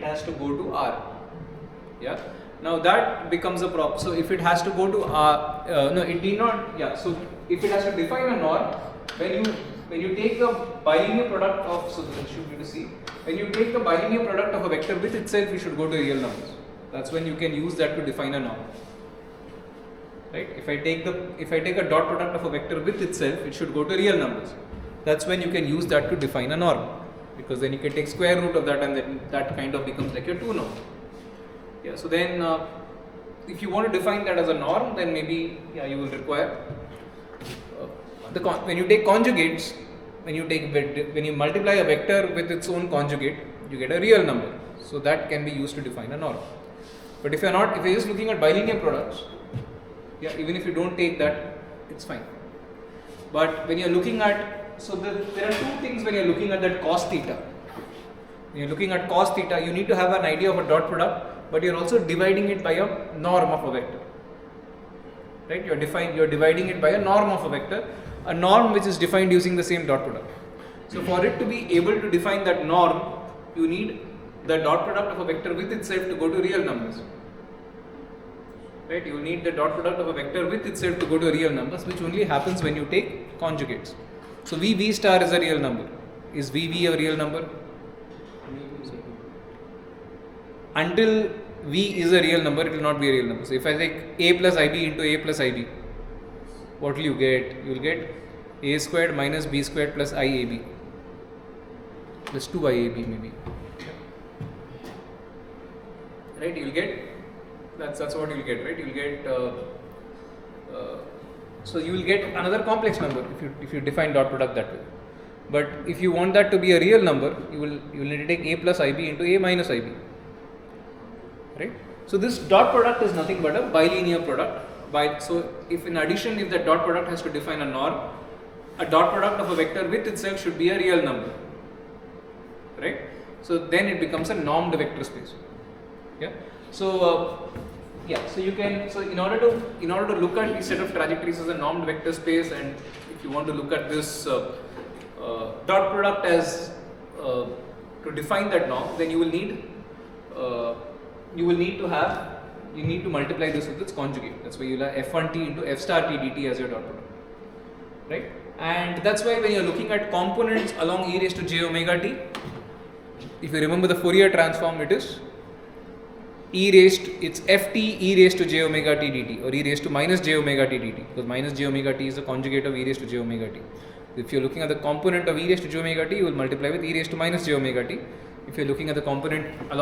it has to go to R. Yeah. Now that becomes a problem. So if it has to go to R, no, it need not. Yeah. So if it has to define a norm, when you take the bilinear product of, so this should be to see, when you take the bilinear product of a vector with itself, you should go to real numbers. That's when you can use that to define a norm. Right? If I take a dot product of a vector with itself, it should go to real numbers. That's when you can use that to define a norm, because then you can take square root of that, and then that kind of becomes like your 2 norm. Yeah. So then, if you want to define that as a norm, then maybe you will require when you take conjugates, when you multiply a vector with its own conjugate, you get a real number. So that can be used to define a norm. But if you're just looking at bilinear products, even if you don't take that, it's fine. But when you're looking at, there are two things when you're looking at that cos theta. When you're looking at cos theta, you need to have an idea of a dot product, but you're also dividing it by a norm of a vector. Right? You're dividing it by a norm of a vector, a norm which is defined using the same dot product. So for it to be able to define that norm, you need the dot product of a vector with itself to go to real numbers. Right? You need the dot product of a vector with itself to go to real numbers, which only happens when you take conjugates. So V star is a real number. Is VV a real number? Until V is a real number, it will not be a real number. So if I take A plus IB into A plus IB, what will you get? You will get A squared minus B squared plus IAB plus 2IAB maybe. Right? You will get, that's what you will get, right? You will get, so you will get another complex number if you define dot product that way. But if you want that to be a real number, you will need to take A plus IB into A minus IB. Right? So this dot product is nothing but a bilinear product. So if in addition, if the dot product has to define a norm, a dot product of a vector with itself should be a real number. Right? So then it becomes a normed vector space. Yeah. So so you can, so in order to look at this set of trajectories as a normed vector space, and if you want to look at this dot product as to define that norm, then you will need to multiply this with its conjugate. That's why you will have f1t into f star t dt as your dot product, right? And that's why when you are looking at components along e raised to j omega t, if you remember the Fourier transform, it is it's ft e raised to j omega t dt, or e raised to minus j omega t dt, because minus j omega t is the conjugate of e raised to j omega t. If you are looking at the component of e raised to j omega t, you will multiply with e raised to minus j omega t. If you are looking at the component along